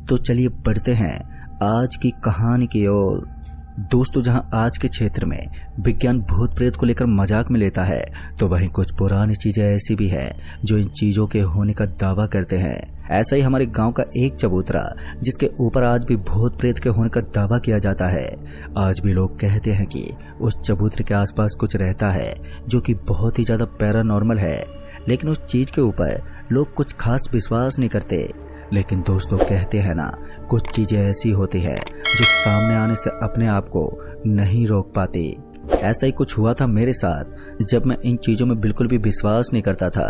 तो चलिए बढ़ते हैं आज की कहानी की ओर। दोस्तों, जहां आज के क्षेत्र में विज्ञान भूत प्रेत को लेकर मजाक में लेता है, तो वहीं कुछ पुरानी चीजें ऐसी भी हैं जो इन चीजों के होने का दावा करते हैं। ऐसा ही हमारे गांव का एक चबूतरा, जिसके ऊपर आज भी भूत प्रेत के होने का दावा किया जाता है। आज भी लोग कहते हैं कि उस चबूतरे के आसपास कुछ रहता है जो कि बहुत ही ज्यादा पैरानॉर्मल है, लेकिन उस चीज के ऊपर लोग कुछ खास विश्वास नहीं करते। लेकिन दोस्तों, कहते हैं ना, कुछ चीजें ऐसी होती है जो सामने आने से अपने आप को नहीं रोक पाती। ऐसा ही कुछ हुआ था मेरे साथ, जब मैं इन चीजों में बिल्कुल भी विश्वास नहीं करता था।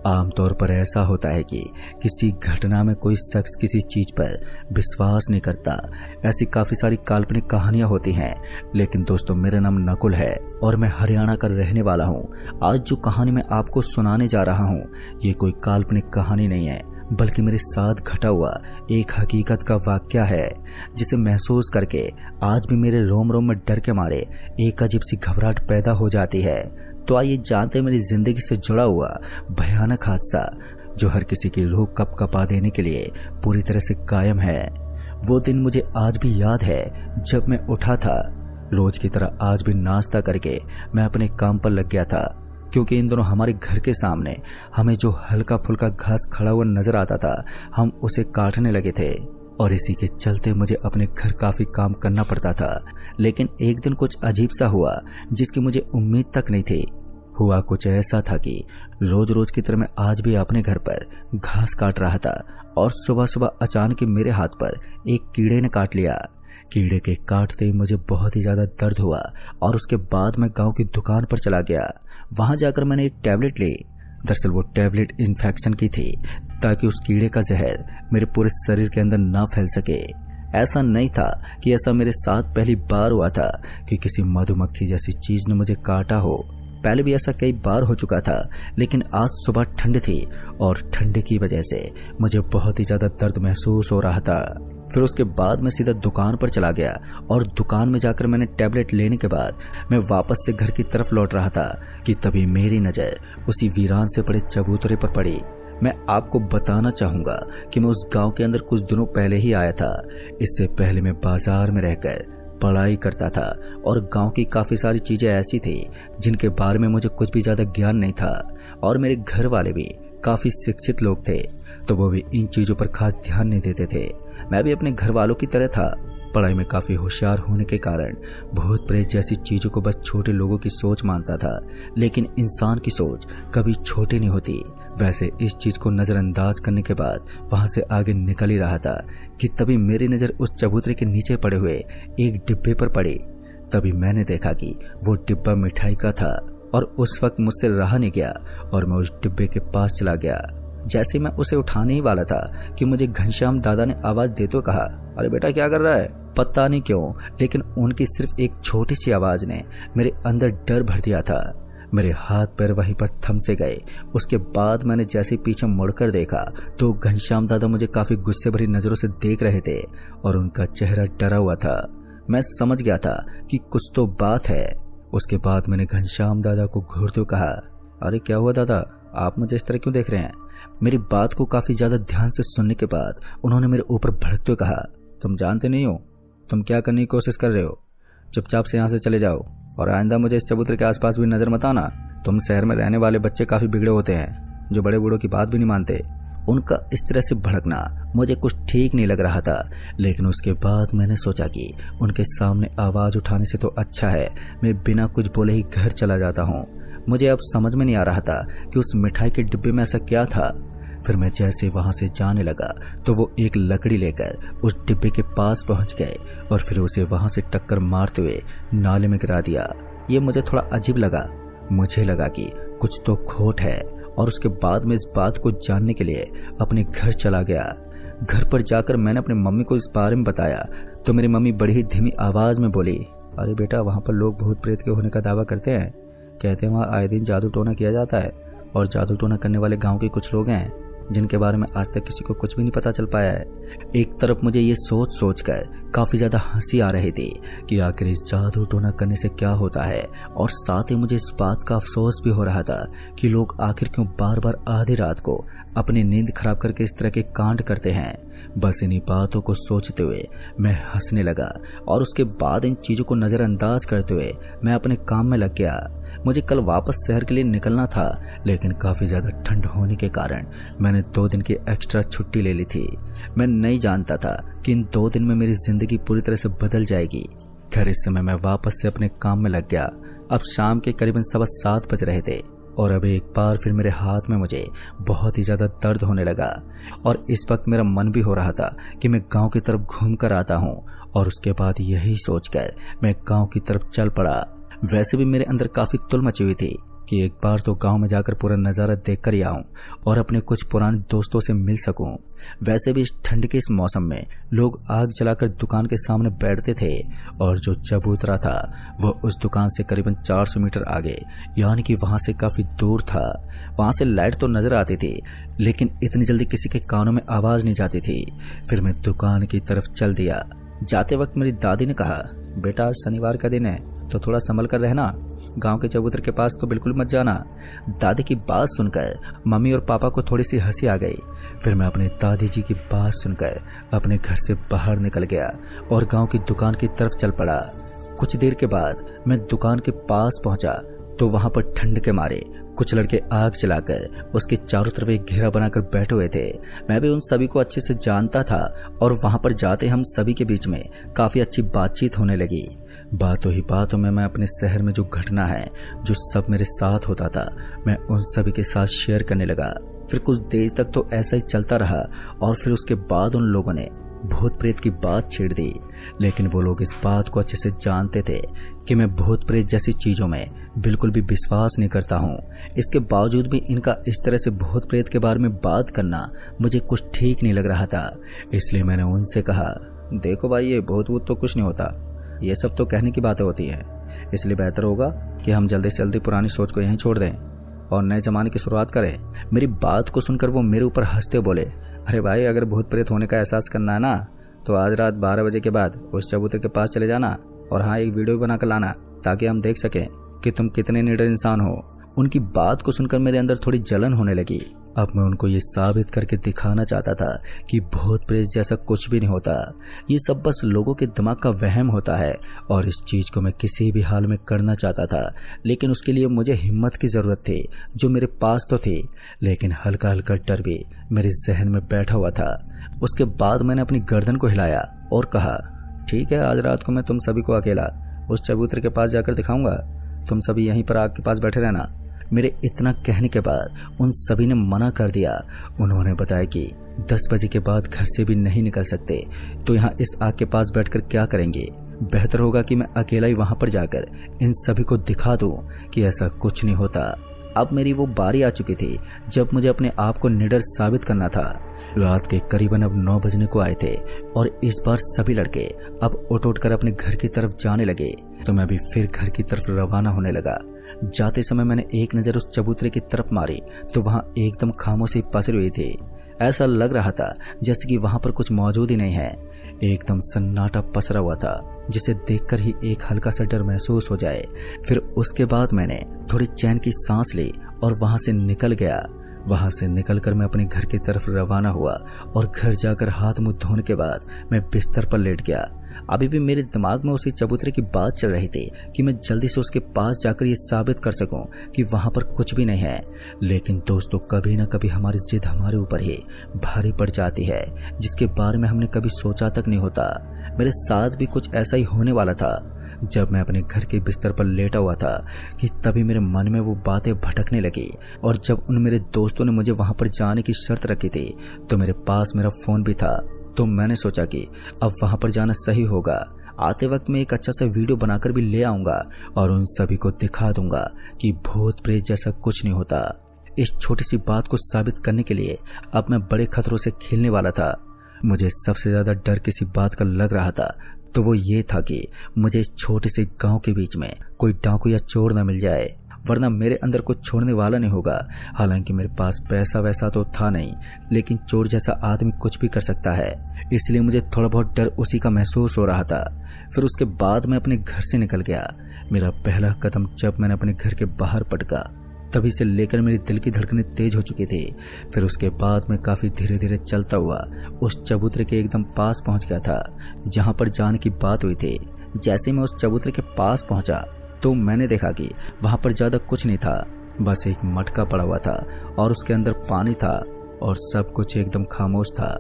आमतौर पर ऐसा होता है कि किसी घटना में कोई शख्स किसी चीज पर विश्वास नहीं करता। ऐसी काफी सारी काल्पनिक कहानियां होती हैं। लेकिन दोस्तों, मेरा नाम नकुल है और मैं हरियाणा का रहने वाला हूं। आज जो कहानी मैं आपको सुनाने जा रहा हूं, ये कोई काल्पनिक कहानी नहीं है, बल्कि मेरे साथ घटा हुआ एक हकीकत का वाकया है, जिसे महसूस करके आज भी मेरे रोम रोम में डर के मारे एक अजीब सी घबराहट पैदा हो जाती है। तो आइए जानते हैं मेरी जिंदगी से जुड़ा हुआ भयानक हादसा, जो हर किसी की रूह कपकपा देने के लिए पूरी तरह से कायम है। वो दिन मुझे आज भी याद है जब मैं उठा था। रोज की तरह आज भी नाश्ता करके मैं अपने काम पर लग गया था, क्योंकि इन दोनों हमारे घर के सामने हमें जो हल्का फुल्का घास खड़ा हुआ नजर आता था, हम उसे काटने लगे थे। और इसी के चलते मुझे अपने घर काफी काम करना पड़ता था। लेकिन एक दिन कुछ अजीब सा हुआ, जिसकी मुझे उम्मीद तक नहीं थी। हुआ कुछ ऐसा था कि रोज रोज की तरह मैं आज भी अपने घर पर घास काट रहा था, और सुबह सुबह अचानक मेरे हाथ पर एक कीड़े ने काट लिया। कीड़े के काटते ही मुझे बहुत ही ज्यादा दर्द हुआ, और उसके बाद मैं गांव की दुकान पर चला गया। वहां जाकर मैंने एक टैबलेट ली। दरअसल वो टैबलेट इन्फेक्शन की थी, ताकि उस कीड़े का जहर मेरे पूरे शरीर के अंदर ना फैल सके। ऐसा नहीं था कि ऐसा मेरे साथ पहली बार हुआ था कि किसी मधुमक्खी जैसी चीज ने मुझे काटा हो। पहले भी ऐसा कई बार हो चुका था, लेकिन आज सुबह ठंड थी, और ठंड की वजह से मुझे बहुत ही ज्यादा दर्द महसूस हो रहा था। फिर उसके बाद मैं सीधा दुकान पर चला गया, और दुकान में जाकर मैंने टैबलेट लेने के बाद मैं वापस से घर की तरफ लौट रहा था कि तभी मेरी नज़र उसी वीरान से पड़े चबूतरे पर पड़ी। मैं आपको बताना चाहूँगा कि मैं उस गांव के अंदर कुछ दिनों पहले ही आया था। इससे पहले मैं बाजार में रहकर पढ़ाई करता था, और गांव की काफ़ी सारी चीज़ें ऐसी थी जिनके बारे में मुझे कुछ भी ज़्यादा ज्ञान नहीं था। और मेरे घर वाले भी काफ़ी शिक्षित लोग थे, तो वो भी इन चीज़ों पर खास ध्यान नहीं देते थे। मैं भी अपने घर वालों की तरह था। पढ़ाई में काफ़ी होशियार होने के कारण भूत प्रेत जैसी चीज़ों को बस छोटे लोगों की सोच मानता था, लेकिन इंसान की सोच कभी छोटी नहीं होती। वैसे इस चीज़ को नज़रअंदाज करने के बाद वहाँ से आगे निकल ही रहा था कि तभी मेरी नज़र उस चबूतरे के नीचे पड़े हुए एक डिब्बे पर पड़ी। तभी मैंने देखा कि वो डिब्बा मिठाई का था, और उस वक्त मुझसे रहा नहीं गया, और मैं उस डिब्बे के पास चला गया। जैसे मैं उसे उठाने ही वाला था कि मुझे घनश्याम दादा ने आवाज देते हुए कहा, अरे बेटा क्या कर रहा है? पता नहीं क्यों, लेकिन उनकी सिर्फ एक छोटी सी आवाज ने मेरे अंदर डर भर दिया था। मेरे हाथ पैर वहीं पर थम से गए। उसके बाद मैंने जैसे पीछे मुड़कर देखा, तो घनश्याम दादा मुझे काफी गुस्से भरी नजरों से देख रहे थे, और उनका चेहरा डरा हुआ था। मैं समझ गया था कि कुछ तो बात है। उसके बाद मैंने घनश्याम दादा को घूरते हुए कहा, अरे क्या हुआ दादा, आप मुझे इस तरह क्यों देख रहे हैं? मेरी बात को काफी ज्यादा ध्यान से सुनने के बाद उन्होंने मेरे ऊपर भड़कते हुए कहा, तुम जानते नहीं हो तुम क्या करने की कोशिश कर रहे हो? चुपचाप से यहाँ से चले जाओ, और आइंदा मुझे इस चबूतरे के आसपास भी नजर मत आना। तुम शहर में रहने वाले बच्चे काफी बिगड़े होते हैं, जो बड़े बूढ़ों की बात भी नहीं मानते। उनका इस तरह से भड़कना मुझे कुछ ठीक नहीं लग रहा था, लेकिन उसके बाद मैंने सोचा कि उनके सामने आवाज उठाने से तो अच्छा है मैं बिना कुछ बोले ही घर चला जाता हूँ। मुझे अब समझ में नहीं आ रहा था कि उस मिठाई के डिब्बे में ऐसा क्या था। फिर मैं जैसे वहां से जाने लगा, तो वो एक लकड़ी लेकर उस डिब्बे के पास पहुंच गए, और फिर उसे वहां से टक्कर मारते हुए नाले में गिरा दिया। ये मुझे थोड़ा अजीब लगा। मुझे लगा कि कुछ तो खोट है, और उसके बाद मैं इस बात को जानने के लिए अपने घर चला गया। घर पर जाकर मैंने अपनी मम्मी को इस बारे में बताया, तो मेरी मम्मी बड़ी ही धीमी आवाज में बोली, अरे बेटा, वहाँ पर लोग भूत प्रेत के होने का दावा करते हैं। कहते हैं वहाँ आए दिन जादू टोना किया जाता है, और जादू टोना करने वाले गाँव के कुछ लोग हैं जिनके बारे में आज तक किसी को कुछ भी नहीं पता चल पाया है। एक तरफ मुझे ये सोच सोच कर काफी ज्यादा हंसी आ रही थी कि आखिर इस जादू टोना करने से क्या होता है, और साथ ही मुझे इस बात का अफसोस भी हो रहा था कि लोग आखिर क्यों बार बार आधी रात को अपनी नींद खराब करके इस तरह के कांड करते हैं। बस इन्हीं बातों को सोचते हुए मैं हंसने लगा और उसके बाद इन चीज़ों को नज़रअंदाज करते हुए मैं अपने काम में लग गया। मुझे कल वापस शहर के लिए निकलना था, लेकिन काफ़ी ज़्यादा ठंड होने के कारण मैंने 2 दिन की एक्स्ट्रा छुट्टी ले ली थी। मैं नहीं जानता था कि इन 2 दिन में मेरी ज़िंदगी पूरी तरह से बदल जाएगी। खैर, इस समय मैं वापस से अपने काम में लग गया। अब शाम के करीबन 7:15 बज रहे थे और अब एक बार फिर मेरे हाथ में मुझे बहुत ही ज़्यादा दर्द होने लगा और इस वक्त मेरा मन भी हो रहा था कि मैं गांव की तरफ घूम कर आता हूं और उसके बाद यही सोचकर मैं गांव की तरफ चल पड़ा। वैसे भी मेरे अंदर काफ़ी तुल मची हुई थी कि एक बार तो गांव में जाकर पूरा नज़ारा देख कर ही आऊँ और अपने कुछ पुराने दोस्तों से मिल सकूं। वैसे भी इस ठंड के इस मौसम में लोग आग जलाकर दुकान के सामने बैठते थे और जो चबूतरा था वह उस दुकान से करीबन 400 मीटर आगे, यानी कि वहां से काफ़ी दूर था। वहां से लाइट तो नज़र आती थी, लेकिन इतनी जल्दी किसी के कानों में आवाज़ नहीं जाती थी। फिर मैं दुकान की तरफ चल दिया। जाते वक्त मेरी दादी ने कहा, बेटा आज शनिवार का दिन है तो थोड़ा संभल कर रहना, गांव के चबूतरे के पास तो बिल्कुल मत जाना। दादी की बात सुनकर मम्मी और पापा को थोड़ी सी हंसी आ गई। फिर मैं अपने दादी जी की बात सुनकर अपने घर से बाहर निकल गया और गांव की दुकान की तरफ चल पड़ा। कुछ देर के बाद मैं दुकान के पास पहुंचा तो वहां पर ठंड के मारे कुछ लड़के आग जलाकर उसके चारों तरफ एक घेरा बनाकर बैठे हुए थे। मैं भी उन सभी को अच्छे से जानता था और वहां पर जाते हम सभी के बीच में काफ़ी अच्छी बातचीत होने लगी। बातों ही बातों में मैं अपने शहर में जो घटना है, जो सब मेरे साथ होता था, मैं उन सभी के साथ शेयर करने लगा। फिर कुछ देर तक तो ऐसा ही चलता रहा और फिर उसके बाद उन लोगों ने भूत प्रेत की बात छेड़ दी। लेकिन वो लोग इस बात को अच्छे से जानते थे कि मैं भूत प्रेत जैसी चीज़ों में बिल्कुल भी विश्वास नहीं करता हूँ। इसके बावजूद भी इनका इस तरह से भूत प्रेत के बारे में बात करना मुझे कुछ ठीक नहीं लग रहा था। इसलिए मैंने उनसे कहा, देखो भाई, ये भूत वूत तो कुछ नहीं होता, ये सब तो कहने की बातें होती हैं। इसलिए बेहतर होगा कि हम जल्दी से जल्दी पुरानी सोच को यहीं छोड़ दें और नए ज़माने की शुरुआत करें। मेरी बात को सुनकर वो मेरे ऊपर हंसते बोले, अरे भाई, अगर भूत प्रेत होने का एहसास करना है ना तो आज रात 12 बजे के बाद उस चबूतरे के पास चले जाना और हाँ, एक वीडियो बना कर लाना ताकि हम देख सकें कि तुम कितने निडर इंसान हो। उनकी बात को सुनकर मेरे अंदर थोड़ी जलन होने लगी। अब मैं उनको ये साबित करके दिखाना चाहता था कि भूत प्रेत जैसा कुछ भी नहीं होता। ये सब बस लोगों के दिमाग का वहम होता है और इस चीज़ को मैं किसी भी हाल में करना चाहता था। लेकिन उसके लिए मुझे हिम्मत की ज़रूरत थी, जो मेरे पास तो थी, लेकिन हल्का हल्का डर भी मेरे जहन में बैठा हुआ था। उसके बाद मैंने अपनी गर्दन को हिलाया और कहा, ठीक है, आज रात को मैं तुम सभी को अकेला उस चबूतरे के पास जाकर दिखाऊंगा, तुम सभी यहीं पर आग के पास बैठे रहना। मेरे इतना कहने के बाद उन सभी ने मना कर दिया। उन्होंने बताया कि 10 बजे के बाद घर से भी नहीं निकल सकते, तो यहाँ इस आग के पास बैठकर क्या करेंगे। बेहतर होगा कि मैं अकेला ही वहाँ पर जाकर इन सभी को दिखा दूँ कि ऐसा कुछ नहीं होता। अब मेरी वो बारी आ चुकी थी जब मुझे अपने आप को निडर साबित करना था। रात के करीबन अब 9 बजने को आए थे और इस बार सभी लड़के अब उठ कर अपने घर की तरफ जाने लगे, तो मैं भी फिर घर की तरफ रवाना होने लगा। जाते समय मैंने एक नज़र उस चबूतरे की तरफ मारी तो वहाँ एकदम खामोशी पसरी हुई थी। ऐसा लग रहा था जैसे कि वहाँ पर कुछ मौजूद ही नहीं है। एकदम सन्नाटा पसरा हुआ था जिसे देखकर ही एक हल्का सा डर महसूस हो जाए। फिर उसके बाद मैंने थोड़ी चैन की सांस ली और वहाँ से निकल गया। वहाँ से निकलकर मैं अपने घर की तरफ रवाना हुआ और घर जाकर हाथ मुंह धोने के बाद मैं बिस्तर पर लेट गया। अभी भी मेरे दिमाग में उसी चबूतरे की बात चल रही थी कि मैं जल्दी से उसके पास जाकर ये साबित कर सकूं कि वहाँ पर कुछ भी नहीं है। लेकिन दोस्तों, कभी ना कभी हमारी जिद हमारे ऊपर ही भारी पड़ जाती है, जिसके बारे में हमने कभी सोचा तक नहीं होता। मेरे साथ भी कुछ ऐसा ही होने वाला था। जब मैं अपने घर के बिस्तर पर लेटा हुआ था कि तभी मेरे मन में वो बातें भटकने लगी। और जब उन मेरे दोस्तों ने मुझे वहाँ पर जाने की शर्त रखी थी तो मेरे पास मेरा फ़ोन भी था। तो मैंने सोचा कि अब वहाँ पर जाना सही होगा। आते वक्त मैं एक अच्छा सा वीडियो बनाकर भी ले आऊँगा और उन सभी को दिखा दूंगा कि भूत प्रेत जैसा कुछ नहीं होता। इस छोटी सी बात को साबित करने के लिए अब मैं बड़े खतरों से खेलने वाला था। मुझे सबसे ज़्यादा डर किसी बात का लग रहा था तो वो ये था कि मुझे इस छोटे से गांव के बीच में कोई डाकू या चोर न मिल जाए, वरना मेरे अंदर कुछ छोड़ने वाला नहीं होगा। हालांकि मेरे पास पैसा वैसा तो था नहीं, लेकिन चोर जैसा आदमी कुछ भी कर सकता है, इसलिए मुझे थोड़ा बहुत डर उसी का महसूस हो रहा था। फिर उसके बाद मैं अपने घर से निकल गया। मेरा पहला कदम जब मैंने अपने घर के बाहर पटका तभी से लेकर मेरी दिल की धड़कनें तेज हो चुकी थी। फिर उसके बाद मैं काफ़ी धीरे धीरे चलता हुआ उस चबूतरे के एकदम पास पहुंच गया था जहां पर जाने की बात हुई थी। जैसे ही मैं उस चबूतरे के पास पहुंचा तो मैंने देखा कि वहां पर ज़्यादा कुछ नहीं था, बस एक मटका पड़ा हुआ था और उसके अंदर पानी था और सब कुछ एकदम खामोश था।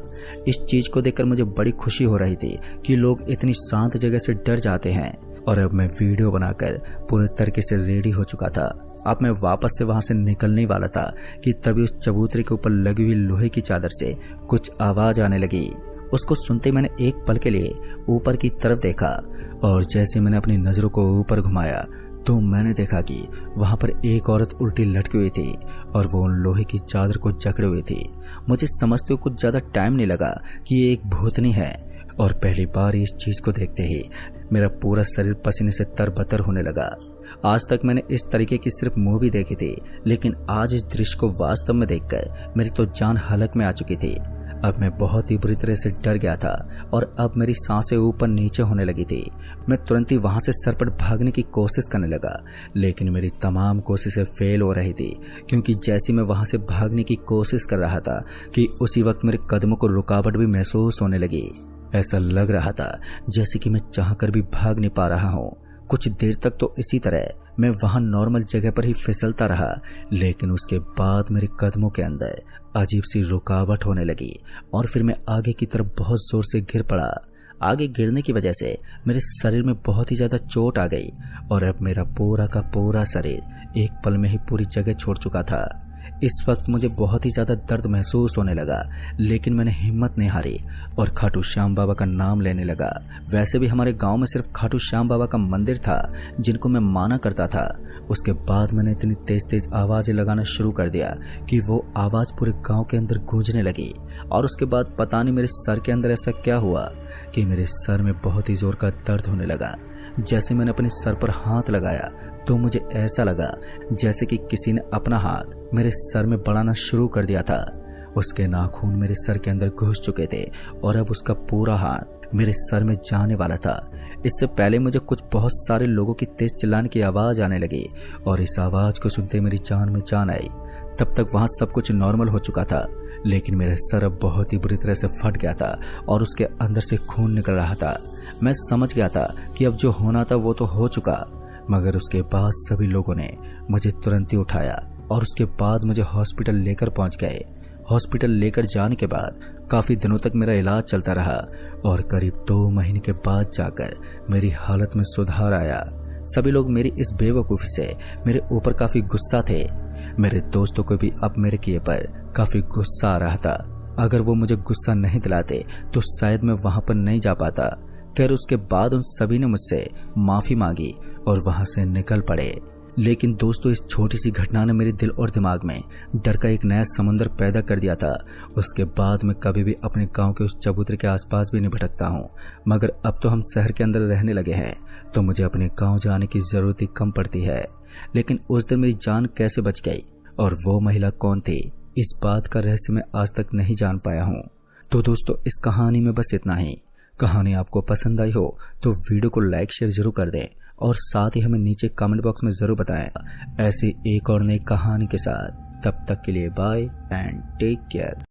इस चीज़ को देखकर मुझे बड़ी खुशी हो रही थी कि लोग इतनी शांत जगह से डर जाते हैं। और अब मैं वीडियो बनाकर पूरे तरीके से रेडी हो चुका था। अब मैं वापस से वहां से निकलने वाला था कि तभी उस चबूतरे के ऊपर लगी हुई लोहे की चादर से कुछ आवाज आने लगी। उसको सुनते ही मैंने एक पल के लिए ऊपर की तरफ देखा और जैसे मैंने अपनी नजरों को ऊपर घुमाया तो मैंने देखा कि वहां पर एक औरत उल्टी लटकी हुई थी और वो उन लोहे की चादर को जकड़े हुई थी। मुझे समझते हुए कुछ ज्यादा टाइम नहीं लगा कि ये एक भूतनी है और पहली बार इस चीज को देखते ही मेरा पूरा शरीर पसीने से तरबतर होने लगा। आज तक मैंने इस तरीके की सिर्फ मूवी देखी थी, लेकिन आज इस दृश्य को वास्तव में देखकर मेरी तो जान हलक में आ चुकी थी। अब मैं बहुत ही बुरी तरह से डर गया था और अब मेरी सांसें ऊपर नीचे होने लगी थी। मैं तुरंत ही वहां से सरपट भागने की कोशिश करने लगा, लेकिन मेरी तमाम कोशिशें फेल हो रही थी क्योंकि जैसे मैं वहां से भागने की कोशिश कर रहा था कि उसी वक्त मेरे कदमों को रुकावट भी महसूस होने लगी। ऐसा लग रहा था जैसे कि मैं चाहकर भी भाग नहीं पा रहा हूँ। कुछ देर तक तो इसी तरह मैं वहां नॉर्मल जगह पर ही फिसलता रहा, लेकिन उसके बाद मेरे कदमों के अंदर अजीब सी रुकावट होने लगी और फिर मैं आगे की तरफ बहुत जोर से गिर पड़ा। आगे गिरने की वजह से मेरे शरीर में बहुत ही ज्यादा चोट आ गई और अब मेरा पूरा का पूरा शरीर एक पल में ही पूरी जगह छोड़ चुका था। इस वक्त मुझे बहुत ही ज्यादा दर्द महसूस होने लगा, लेकिन मैंने हिम्मत नहीं हारी और खाटू श्याम बाबा का नाम लेने लगा। वैसे भी हमारे गांव में सिर्फ खाटू श्याम बाबा का मंदिर था जिनको मैं माना करता था। उसके बाद मैंने इतनी तेज तेज आवाजें लगाना शुरू कर दिया कि वो आवाज पूरे गांव के अंदर गूंजने लगी। और उसके बाद पता नहीं मेरे सर के अंदर ऐसा क्या हुआ कि मेरे सर में बहुत ही जोर का दर्द होने लगा। जैसे मैंने अपने सर पर हाथ लगाया तो मुझे ऐसा लगा जैसे कि किसी ने अपना हाथ मेरे सर में बढ़ाना शुरू कर दिया था। उसके नाखून मेरे सर के अंदर घुस चुके थे और अब उसका पूरा हाथ मेरे सर में जाने वाला था। इससे पहले मुझे कुछ बहुत सारे लोगों की तेज चिल्लाने की आवाज आने लगी और इस आवाज को सुनते मेरी जान में जान आई। तब तक वहां सब कुछ नॉर्मल हो चुका था, लेकिन मेरा सर अब बहुत ही बुरी तरह से फट गया था और उसके अंदर से खून निकल रहा था। मैं समझ गया था कि अब जो होना था वो तो हो चुका, मगर उसके बाद सभी लोगों ने मुझे तुरंत ही उठाया और उसके बाद मुझे हॉस्पिटल लेकर पहुंच गए। हॉस्पिटल लेकर जाने के बाद काफ़ी दिनों तक मेरा इलाज चलता रहा और करीब 2 महीने के बाद जाकर मेरी हालत में सुधार आया। सभी लोग मेरी इस बेवकूफ़ी से मेरे ऊपर काफ़ी गुस्सा थे। मेरे दोस्तों को भी अब मेरे किए पर काफ़ी गुस्सा आ रहा था। अगर वो मुझे गुस्सा नहीं दिलाते तो शायद मैं वहाँ पर नहीं जा पाता। खैर उसके बाद उन सभी ने मुझसे माफ़ी मांगी और वहाँ से निकल पड़े। लेकिन दोस्तों, इस छोटी सी घटना ने मेरे दिल और दिमाग में डर का एक नया समुंदर पैदा कर दिया था। उसके बाद मैं कभी भी अपने गांव के उस चबूतरे के आसपास भी नहीं भटकता हूँ। मगर अब तो हम शहर के अंदर रहने लगे हैं तो मुझे अपने गांव जाने की ज़रूरत ही कम पड़ती है। लेकिन उस दिन मेरी जान कैसे बच गई और वो महिला कौन थी, इस बात का रहस्य मैं आज तक नहीं जान पाया हूँ। तो दोस्तों, इस कहानी में बस इतना ही। कहानी आपको पसंद आई हो तो वीडियो को लाइक शेयर जरूर कर दें और साथ ही हमें नीचे कमेंट बॉक्स में जरूर बताएं ऐसी एक और नई कहानी के साथ। तब तक के लिए बाय एंड टेक केयर।